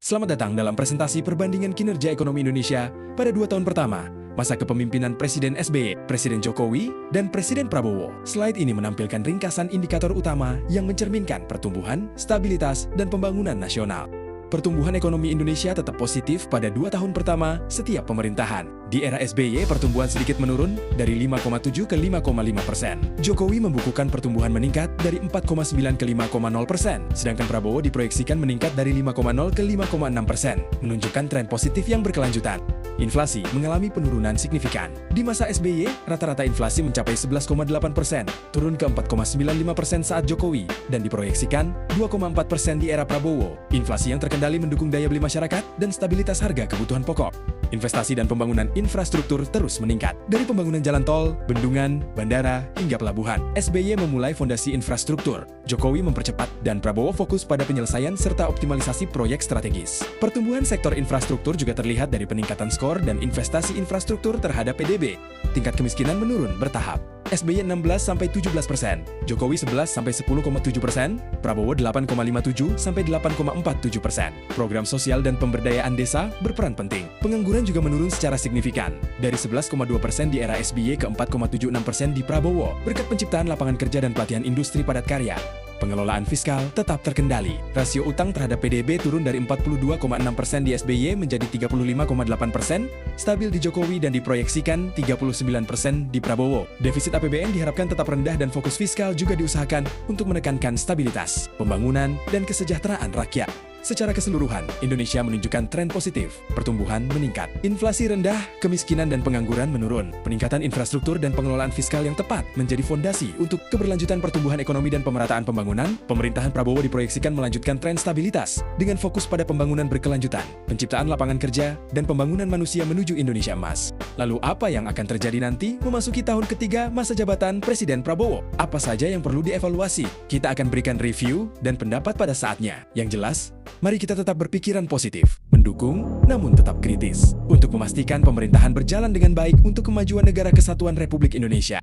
Selamat datang dalam presentasi perbandingan kinerja ekonomi Indonesia pada 2 tahun pertama, masa kepemimpinan Presiden SBY, Presiden Jokowi, dan Presiden Prabowo. Slide ini menampilkan ringkasan indikator utama yang mencerminkan pertumbuhan, stabilitas, dan pembangunan nasional. Pertumbuhan ekonomi Indonesia tetap positif pada 2 tahun pertama setiap pemerintahan. Di era SBY, pertumbuhan sedikit menurun dari 5,7 ke 5,5%. Jokowi membukukan pertumbuhan meningkat dari 4,9 ke 5,0%, sedangkan Prabowo diproyeksikan meningkat dari 5,0 ke 5,6%, menunjukkan tren positif yang berkelanjutan. Inflasi mengalami penurunan signifikan. Di masa SBY, rata-rata inflasi mencapai 11,8%, turun ke 4,95% saat Jokowi, dan diproyeksikan 2,4% di era Prabowo. Inflasi yang terkendali mendukung daya beli masyarakat dan stabilitas harga kebutuhan pokok. Investasi dan pembangunan infrastruktur terus meningkat. Dari pembangunan jalan tol, bendungan, bandara, hingga pelabuhan, SBY memulai fondasi infrastruktur. Jokowi mempercepat dan Prabowo fokus pada penyelesaian serta optimalisasi proyek strategis. Pertumbuhan sektor infrastruktur juga terlihat dari peningkatan skor dan investasi infrastruktur terhadap PDB. Tingkat kemiskinan menurun bertahap. SBY 16-17%, Jokowi 11-10,7%, Prabowo 8,57-8,47%. Program sosial dan pemberdayaan desa berperan penting. Pengangguran juga menurun secara signifikan, dari 11,2% di era SBY ke 4,76% di Prabowo, berkat penciptaan lapangan kerja dan pelatihan industri padat karya. Pengelolaan fiskal tetap terkendali. Rasio utang terhadap PDB turun dari 42,6% di SBY menjadi 35,8%, stabil di Jokowi dan diproyeksikan 39% di Prabowo. Defisit APBN diharapkan tetap rendah dan fokus fiskal juga diusahakan untuk menekankan stabilitas, pembangunan, dan kesejahteraan rakyat. Secara keseluruhan, Indonesia menunjukkan tren positif, pertumbuhan meningkat, inflasi rendah, kemiskinan dan pengangguran menurun. Peningkatan infrastruktur dan pengelolaan fiskal yang tepat menjadi fondasi untuk keberlanjutan pertumbuhan ekonomi dan pemerataan pembangunan. Pemerintahan Prabowo diproyeksikan melanjutkan tren stabilitas dengan fokus pada pembangunan berkelanjutan, penciptaan lapangan kerja, dan pembangunan manusia menuju Indonesia Emas. Lalu apa yang akan terjadi nanti memasuki tahun ketiga masa jabatan Presiden Prabowo? Apa saja yang perlu dievaluasi? Kita akan berikan review dan pendapat pada saatnya. Yang jelas, mari kita tetap berpikiran positif, mendukung, namun tetap kritis, untuk memastikan pemerintahan berjalan dengan baik untuk kemajuan negara kesatuan Republik Indonesia.